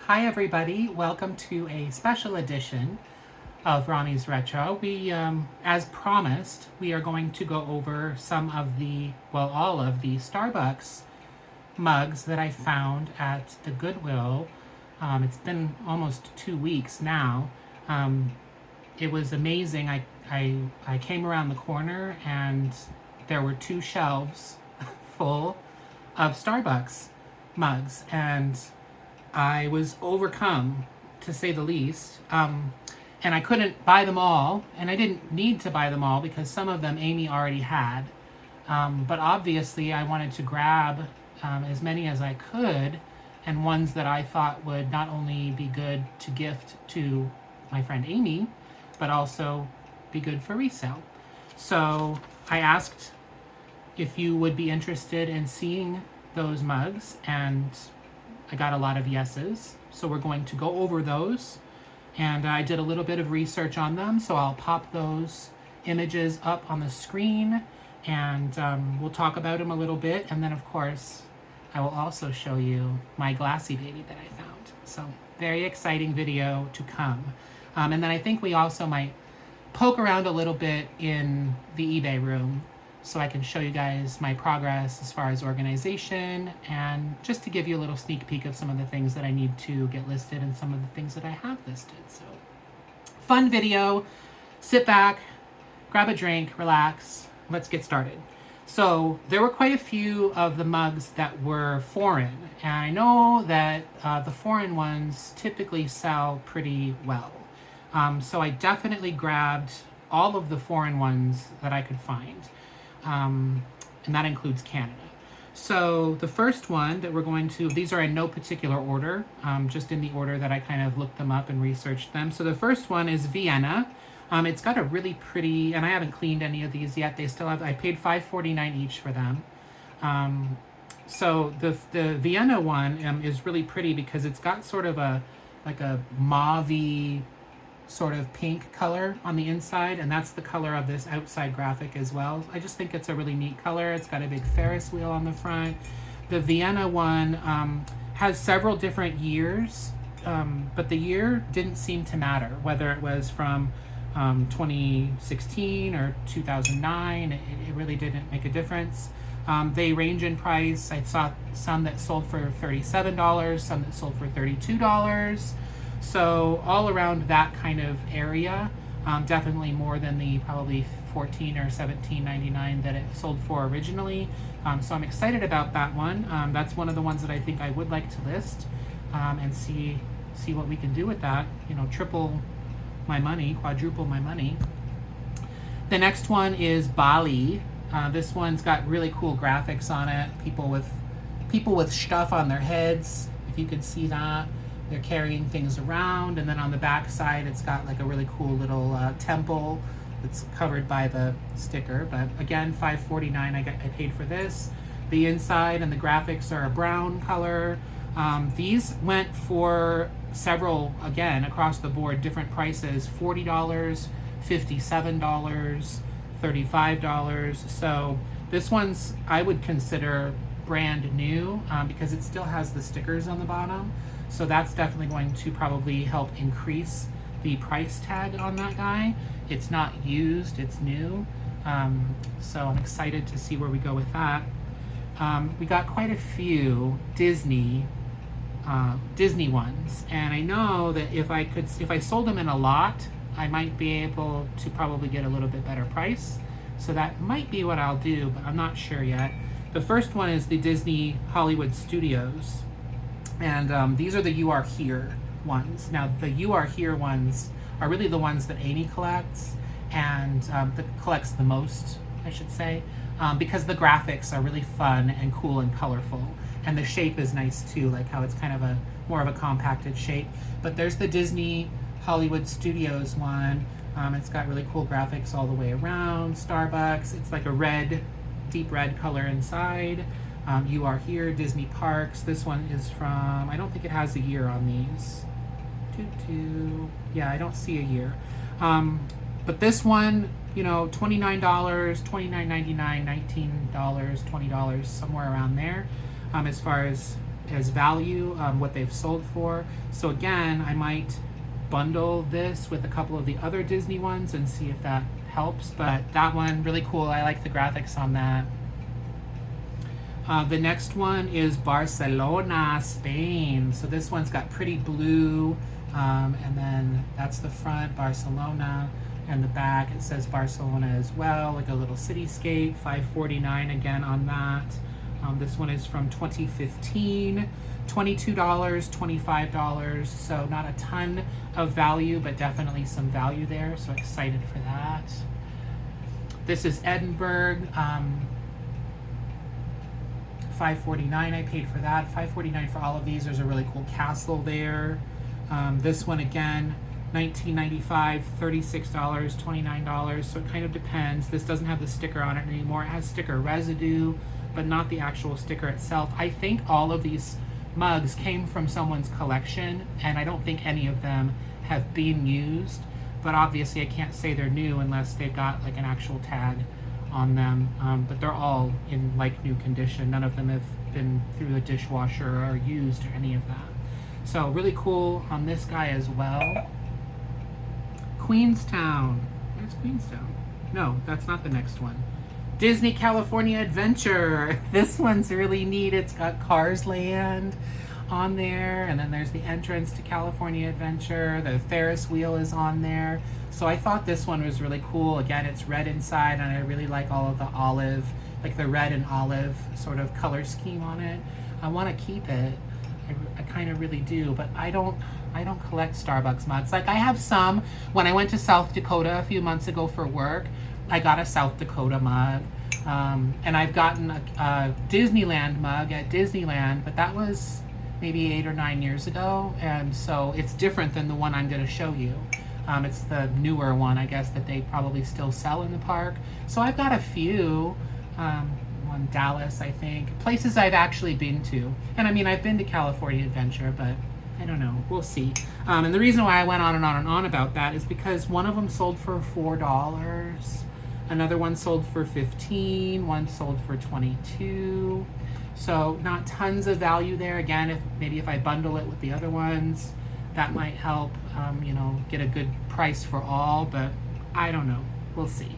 Hi everybody, welcome to a special edition of Ronnie's Retro. As promised, we are going to go over all of the Starbucks mugs that I found at the Goodwill. It's been almost 2 weeks now. It was amazing. I came around the corner and there were 2 shelves full of Starbucks mugs, and I was overcome, to say the least. And I couldn't buy them all, and I didn't need to buy them all because some of them Amy already had. But obviously, I wanted to grab as many as I could, and ones that I thought would not only be good to gift to my friend Amy, but also be good for resale. So I asked if you would be interested in seeing those mugs, and I got a lot of yeses. So we're going to go over those. And I did a little bit of research on them, so I'll pop those images up on the screen, and we'll talk about them a little bit. And then, of course, I will also show you my Glassy baby that I found. So very exciting video to come. And then I think we also might poke around a little bit in the eBay room so I can show you guys my progress as far as organization, and just to give you a little sneak peek of some of the things that I need to get listed and some of the things that I have listed. So fun video. Sit back, grab a drink, relax. Let's get started. So there were quite a few of the mugs that were foreign, and I know that the foreign ones typically sell pretty well. So I definitely grabbed all of the foreign ones that I could find. And that includes Canada. So the first one that we're going to, these are in no particular order, just in the order that I kind of looked them up and researched them. So the first one is Vienna. It's got a really pretty, and I haven't cleaned any of these yet. They still have, I paid $5.49 each for them. So the Vienna one is really pretty because it's got sort of like a mauve-y sort of pink color on the inside, and that's the color of this outside graphic as well. I just think it's a really neat color. It's got a big Ferris wheel on the front. The Vienna one has several different years, but the year didn't seem to matter, whether it was from 2016 or 2009. It really didn't make a difference. They range in price. I saw some that sold for $37, some that sold for $32. So all around that kind of area, definitely more than the probably $14 or $17.99 that it sold for originally. So I'm excited about that one. That's one of the ones that I think I would like to list, and see what we can do with that. You know, triple my money, quadruple my money. The next one is Bali. This one's got really cool graphics on it. People with stuff on their heads, if you could see that. They're carrying things around, and then on the back side it's got like a really cool little temple that's covered by the sticker. But again, $5.49 I paid for this. The inside and the graphics are a brown color. These went for several, again, across the board, different prices: $40, $57, $35. So this one's, I would consider brand new, because it still has the stickers on the bottom. So that's definitely going to probably help increase the price tag on that guy. It's not used, it's new. So I'm excited to see where we go with that. We got quite a few Disney ones, and I know that if I sold them in a lot, I might be able to probably get a little bit better price. So that might be what I'll do, but I'm not sure yet. The first one is the Disney Hollywood Studios. And these are the You Are Here ones. Now, the You Are Here ones are really the ones that Amy collects, and that collects the most, I should say, because the graphics are really fun and cool and colorful. And the shape is nice too, like how it's kind of more of a compacted shape. But there's the Disney Hollywood Studios one. It's got really cool graphics all the way around. Starbucks. It's like a deep red color inside. You Are Here, Disney Parks. This one is from, I don't think it has a year on these. Yeah, I don't see a year. But this one, you know, $29, $29.99, $19, $20, somewhere around there, as far as as value, what they've sold for. So again, I might bundle this with a couple of the other Disney ones and see if that helps. But that one, really cool. I like the graphics on that. The next one is Barcelona, Spain. So this one's got pretty blue, and then that's the front, Barcelona, and the back it says Barcelona as well, like a little cityscape. $5.49 again on that. This one is from 2015, $22, $25, so not a ton of value, but definitely some value there, so excited for that. This is Edinburgh, $5.49 I paid for that. $5.49 for all of these. There's a really cool castle there. This one again, $19.95, $36, $29, so it kind of depends. This doesn't have the sticker on it anymore. It has sticker residue, but not the actual sticker itself. I think all of these mugs came from someone's collection, and I don't think any of them have been used, but obviously I can't say they're new unless they've got like an actual tag on them, but they're all in like new condition. None of them have been through the dishwasher or used or any of that. So really cool on this guy as well. Queenstown. Where's Queenstown? No, that's not the next one. Disney California Adventure. This one's really neat. It's got Cars Land on there, and then there's the entrance to California Adventure. The Ferris wheel is on there. So I thought this one was really cool. Again, it's red inside, and I really like all of the olive, like the red and olive sort of color scheme on it. I want to keep it. I kind of really do, but I don't collect Starbucks mugs. Like I have some. When I went to South Dakota a few months ago for work, I got a South Dakota mug, and I've gotten a Disneyland mug at Disneyland, but that was maybe 8 or 9 years ago, and so it's different than the one I'm going to show you. It's the newer one, I guess, that they probably still sell in the park. So I've got a few, one Dallas, I think, places I've actually been to. And I mean, I've been to California Adventure, but I don't know, we'll see. And the reason why I went on and on and on about that is because one of them sold for $4, another one sold for $15, one sold for $22. So not tons of value there. Again, maybe if I bundle it with the other ones, that might help, you know, get a good price for all, but I don't know. We'll see.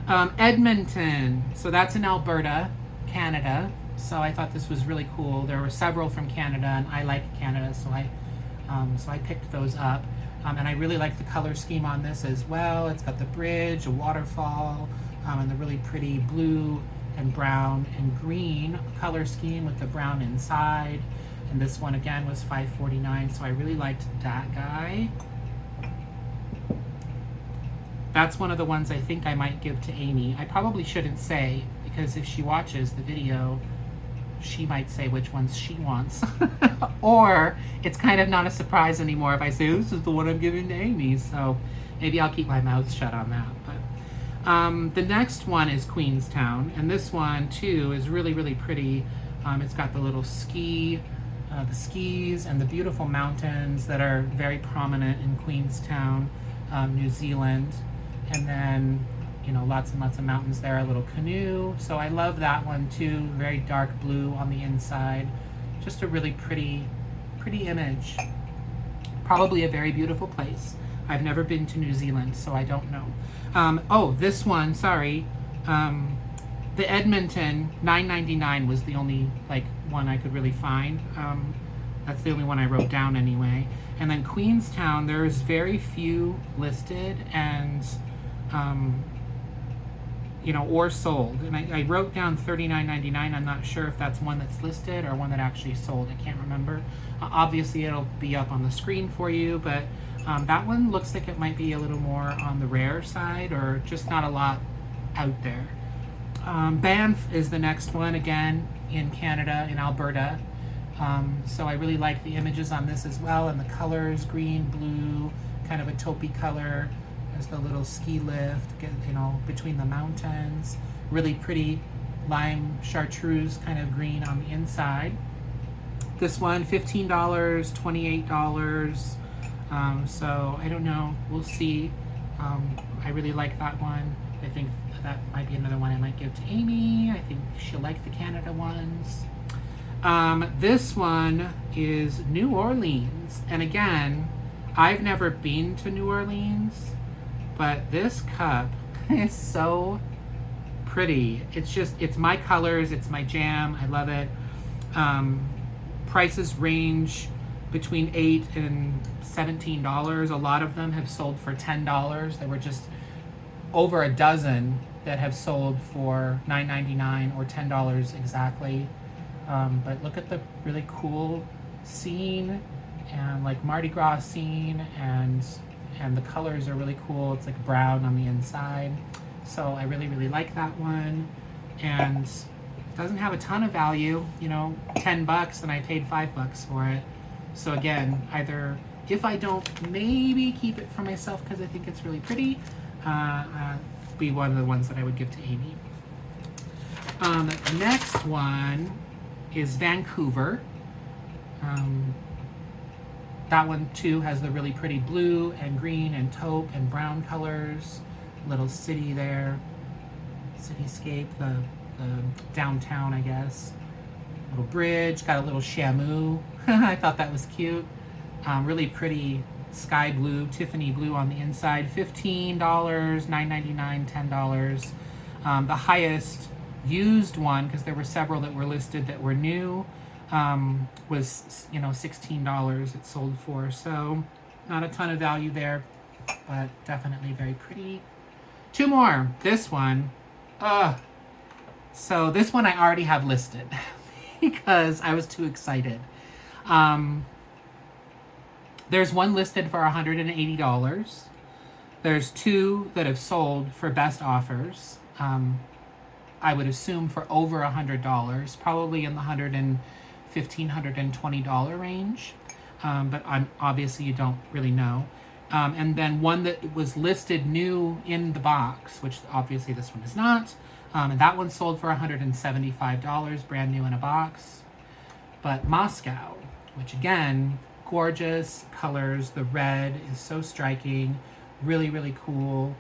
Edmonton. So that's in Alberta, Canada. So I thought this was really cool. There were several from Canada, and I like Canada, so I picked those up. And I really like the color scheme on this as well. It's got the bridge, a waterfall, and the really pretty blue and brown and green color scheme with the brown inside. And this one again was $5.49, so I really liked that guy. That's one of the ones I think I might give to Amy. I probably shouldn't say, because if she watches the video, she might say which ones she wants. Or it's kind of not a surprise anymore if I say, this is the one I'm giving to Amy. So maybe I'll keep my mouth shut on that. But the next one is Queenstown, and this one too is really, really pretty. It's got the little the skis and the beautiful mountains that are very prominent in Queenstown, New Zealand. And then, you know, lots and lots of mountains there, a little canoe. So I love that one too. Very dark blue on the inside. Just a really pretty image. Probably a very beautiful place. I've never been to New Zealand, so I don't know. Oh, this one, sorry. The Edmonton, $9.99 was the only one I could really find. That's the only one I wrote down anyway. And then Queenstown, there's very few listed and you know, or sold. And I wrote down $39.99. I'm not sure if that's one that's listed or one that actually sold. I can't remember. Obviously, it'll be up on the screen for you, but that one looks like it might be a little more on the rare side, or just not a lot out there. Banff is the next one, again in Canada, in Alberta. So I really like the images on this as well, and the colors, green, blue, kind of a taupey color. There's the little ski lift, you know, between the mountains. Really pretty lime chartreuse kind of green on the inside. This one, $15, $28. So I don't know, we'll see. I really like that one. I think that might be another one I might give to Amy. I think she'll like the Canada ones. This one is New Orleans. And again, I've never been to New Orleans, but this cup is so pretty. It's my colors, it's my jam. I love it. Prices range between $8 and $17. A lot of them have sold for $10. There were just over a dozen that have sold for $9.99 or $10 exactly. But look at the really cool scene and like Mardi Gras scene, and the colors are really cool. It's like brown on the inside. So I really, really like that one. And it doesn't have a ton of value, you know, $10 and I paid $5 for it. So again, either if I don't maybe keep it for myself because I think it's really pretty, be one of the ones that I would give to Amy. Next one is Vancouver. That one too has the really pretty blue and green and taupe and brown colors. Little city there, cityscape, the downtown, I guess. Little bridge, got a little shamu. I thought that was cute. Really pretty sky blue, Tiffany blue on the inside. $15, $9.99, $10. The highest used one, because there were several that were listed that were new, was, you know, $16 it sold for. So not a ton of value there, but definitely very pretty. Two more. This one. So this one I already have listed because I was too excited. There's one listed for $180. There's two that have sold for best offers. I would assume for over $100, probably in the $115, $120 range. But obviously you don't really know. And then one that was listed new in the box, which obviously this one is not. And that one sold for $175, brand new in a box. But Moscow, which again, gorgeous colors. The red is so striking, really, really cool.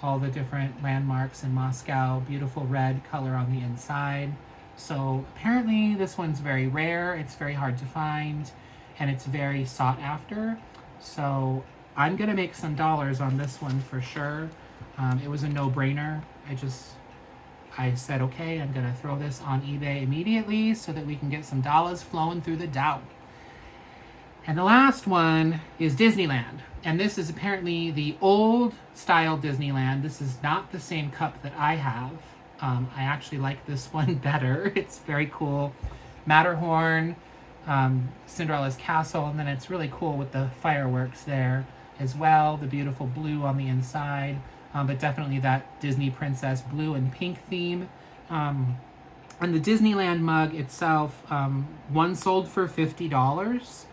All the different landmarks in Moscow, beautiful red color on the inside. So apparently this one's very rare, it's very hard to find, and it's very sought after. So I'm gonna make some dollars on this one for sure. It was a no-brainer. I said, okay, I'm gonna throw this on eBay immediately so that we can get some dollars flowing through the dough. And the last one is Disneyland. And this is apparently the old style Disneyland. This is not the same cup that I have. I actually like this one better. It's very cool. Matterhorn, Cinderella's castle, and then it's really cool with the fireworks there as well. The beautiful blue on the inside, but definitely that Disney princess blue and pink theme. And the Disneyland mug itself, one sold for $50.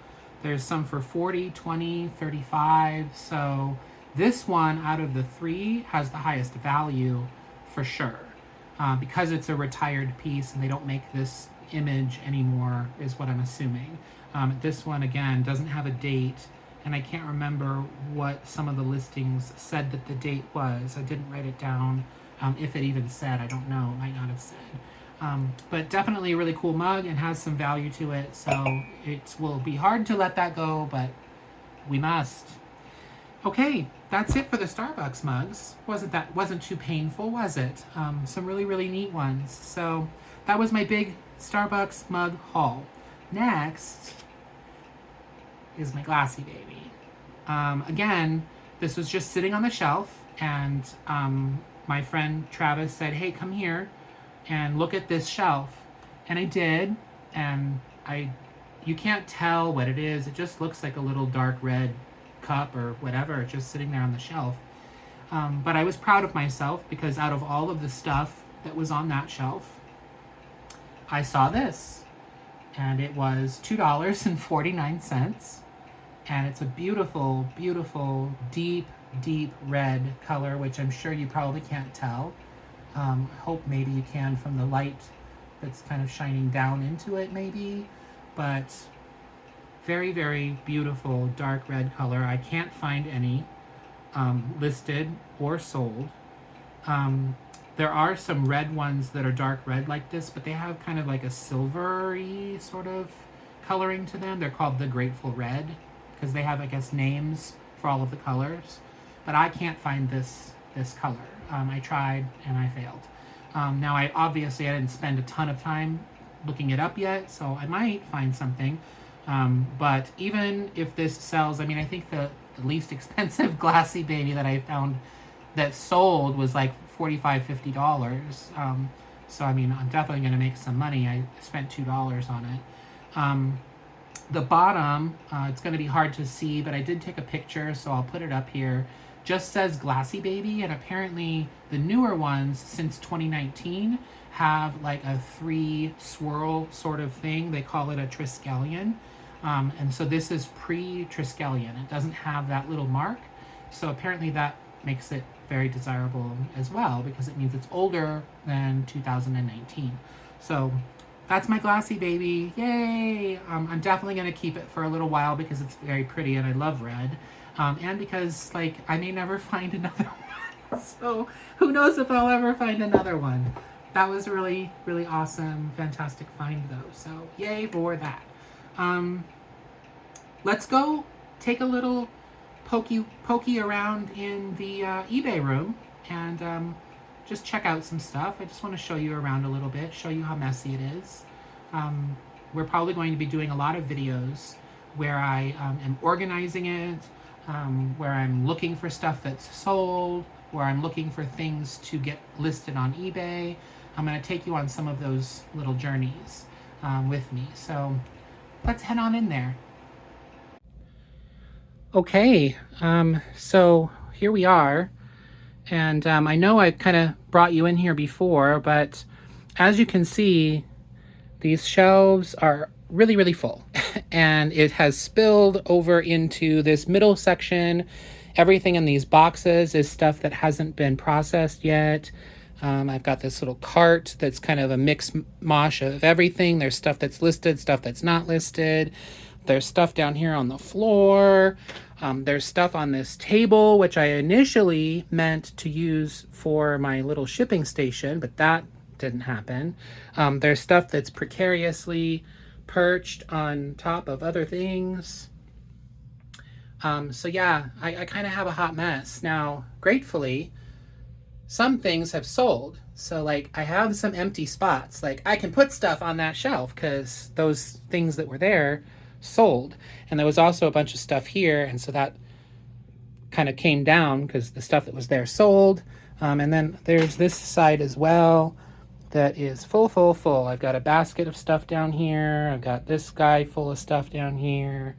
There's some for $40, $20, $35. So this one out of the three has the highest value for sure. Because it's a retired piece and they don't make this image anymore is what I'm assuming. This one, again, doesn't have a date, and I can't remember what some of the listings said that the date was. I didn't write it down. If it even said, I don't know. It might not have said. But definitely a really cool mug and has some value to it, so it will be hard to let that go, but we must. Okay, that's it for the Starbucks mugs. Wasn't too painful, was it? Some really, really neat ones. So that was my big Starbucks mug haul. Next is my Glassy Baby. Again, this was just sitting on the shelf, and my friend Travis said, hey, come here and look at this shelf. And I did, and you can't tell what it is. It just looks like a little dark red cup or whatever, just sitting there on the shelf. But I was proud of myself because out of all of the stuff that was on that shelf, I saw this, and it was $2.49, and it's a beautiful, beautiful, deep, deep red color, which I'm sure you probably can't tell. I hope maybe you can from the light that's kind of shining down into it maybe, but very, very beautiful dark red color. I can't find any listed or sold. There are some red ones that are dark red like this, but they have kind of like a silvery sort of coloring to them. They're called the Grateful Red because they have, I guess, names for all of the colors. But I can't find this color. I tried and I failed. Now, I didn't spend a ton of time looking it up yet, so I might find something. But even if this sells, I mean, I think the least expensive Glassy Baby that I found that sold was like $45-50. So I mean, I'm definitely going to make some money. I spent $2 on it. The bottom, it's going to be hard to see, but I did take a picture, so I'll put it up here. Just says Glassy Baby, and apparently the newer ones since 2019 have like a 3 swirl sort of thing. They call it a Triskelion. And so this is pre-Triskelion. It doesn't have that little mark. So apparently that makes it very desirable as well, because it means it's older than 2019. So that's my Glassy Baby. Yay! I'm definitely going to keep it for a little while because it's very pretty and I love red. And because, like, I may never find another one. So who knows if I'll ever find another one. That was really, really awesome, fantastic find though. So yay for that. Let's go take a little pokey around in the eBay room and just check out some stuff. I just want to show you around a little bit, show you how messy it is. We're probably going to be doing a lot of videos where I am organizing it, where I'm looking for stuff that's sold, where I'm looking for things to get listed on eBay. I'm going to take you on some of those little journeys with me. So let's head on in there. Okay, so here we are. And I know I kind of brought you in here before, but as you can see, these shelves are really, really full. And it has spilled over into this middle section. Everything in these boxes is stuff that hasn't been processed yet. I've got this little cart that's kind of a mix mosh of everything. There's stuff that's listed, stuff that's not listed. There's stuff down here on the floor. There's stuff on this table, which I initially meant to use for my little shipping station, but that didn't happen. There's stuff that's precariously perched on top of other things. So yeah, I kind of have a hot mess. Now, gratefully, some things have sold. So like I have some empty spots. Like I can put stuff on that shelf because those things that were there sold. And there was also a bunch of stuff here, and so that kind of came down because the stuff that was there sold. And then there's this side as well that is full. I've got a basket of stuff down here. I've got this guy full of stuff down here.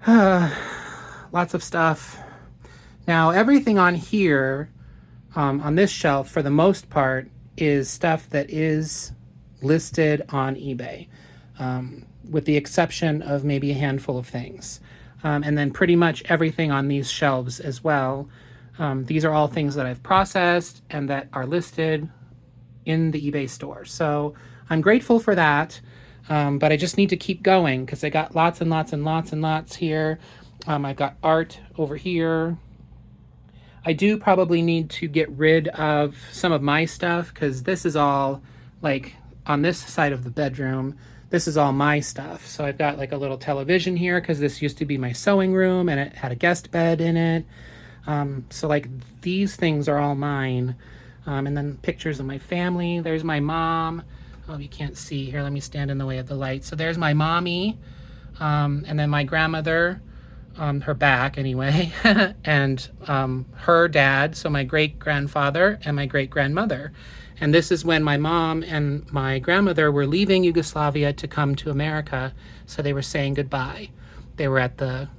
Lots of stuff. Now everything on here, on this shelf for the most part, is stuff that is listed on eBay. With the exception of maybe a handful of things. And then pretty much everything on these shelves as well. These are all things that I've processed and that are listed in the eBay store. So I'm grateful for that, but I just need to keep going because I got lots and lots here. I've got art over here. I do probably need to get rid of some of my stuff because this is all, like, on this side of the bedroom, this is all my stuff. So I've got like a little television here because this used to be my sewing room and it had a guest bed in it. So like these things are all mine. And then pictures of my family. There's my mom. Oh, you can't see here. Let me stand in the way of the light. So there's my mommy. And then my grandmother, her back anyway, and her dad, so my great-grandfather and my great-grandmother. And this is when my mom and my grandmother were leaving Yugoslavia to come to America, so they were saying goodbye. They were at the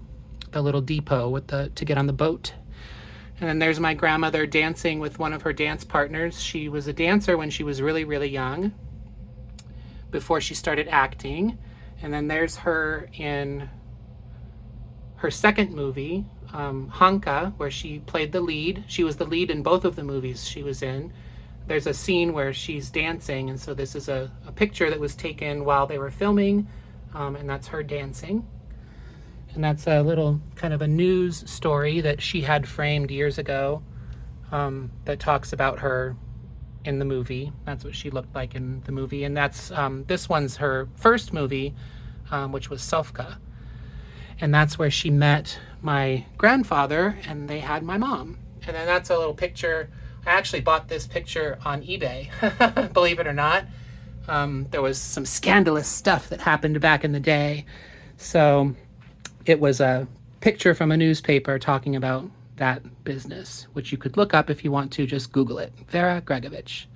little depot to get on the boat. And then there's my grandmother dancing with one of her dance partners. She was a dancer when she was really, really young, before she started acting. And then there's her in her second movie, Hanka, where she played the lead. She was the lead in both of the movies she was in. There's a scene where she's dancing, and so this is a picture that was taken while they were filming, and that's her dancing. And that's a little kind of a news story that she had framed years ago. that talks about her in the movie. That's what she looked like in the movie. And that's this one's her first movie, which was Selfka. And that's where she met my grandfather and they had my mom. And then that's a little picture. I actually bought this picture on eBay, believe it or not. There was some scandalous stuff that happened back in the day. So it was a picture from a newspaper talking about that business, which you could look up if you want to. Just Google it. Vera Gregovich.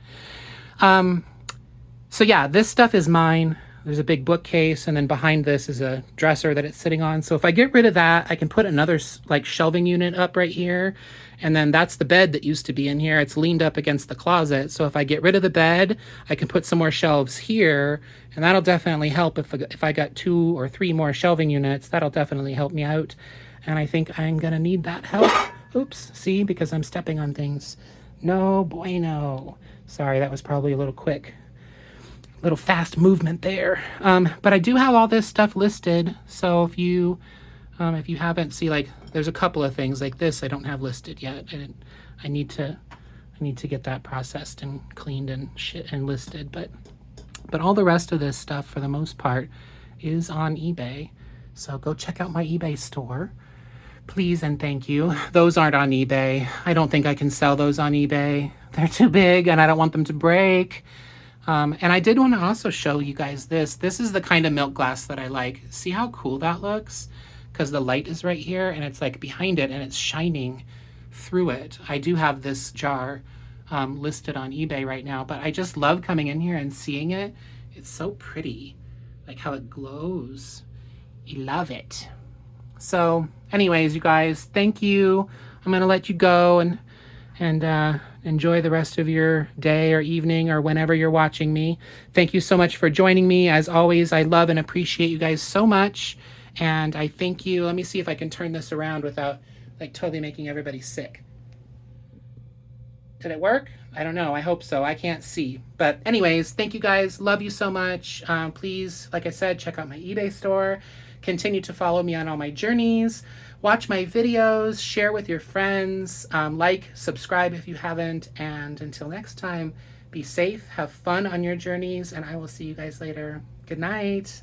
So yeah, this stuff is mine. There's a big bookcase, and then behind this is a dresser that it's sitting on. So if I get rid of that, I can put another like shelving unit up right here. And then that's the bed that used to be in here. It's leaned up against the closet. So if I get rid of the bed, I can put some more shelves here, and that'll definitely help. If I got 2 or 3 more shelving units, that'll definitely help me out. And I think I'm gonna need that help. Oops, see, because I'm stepping on things. No bueno. Sorry, that was probably a little quick. Little fast movement there. But I do have all this stuff listed. So if you haven't, see, like there's a couple of things like this I don't have listed yet. And I need to get that processed and cleaned and shit and listed. But all the rest of this stuff for the most part is on eBay. So go check out my eBay store. Please and thank you. Those aren't on eBay. I don't think I can sell those on eBay. They're too big and I don't want them to break. And I did want to also show you guys this. This is the kind of milk glass that I like. See how cool that looks? Because the light is right here and it's like behind it and it's shining through it. I do have this jar listed on eBay right now, but I just love coming in here and seeing it. It's so pretty, like how it glows. I love it. So anyways, you guys, thank you. I'm going to let you go and enjoy the rest of your day or evening or whenever you're watching me. Thank you so much for joining me. As always, I love and appreciate you guys so much. And I thank you. Let me see if I can turn this around without like totally making everybody sick. Did it work? I don't know. I hope so. I can't see. But anyways, thank you guys. Love you so much. Please, like I said, check out my eBay store. Continue to follow me on all my journeys. Watch my videos, share with your friends, like, subscribe if you haven't, and until next time, be safe, have fun on your journeys, and I will see you guys later. Good night.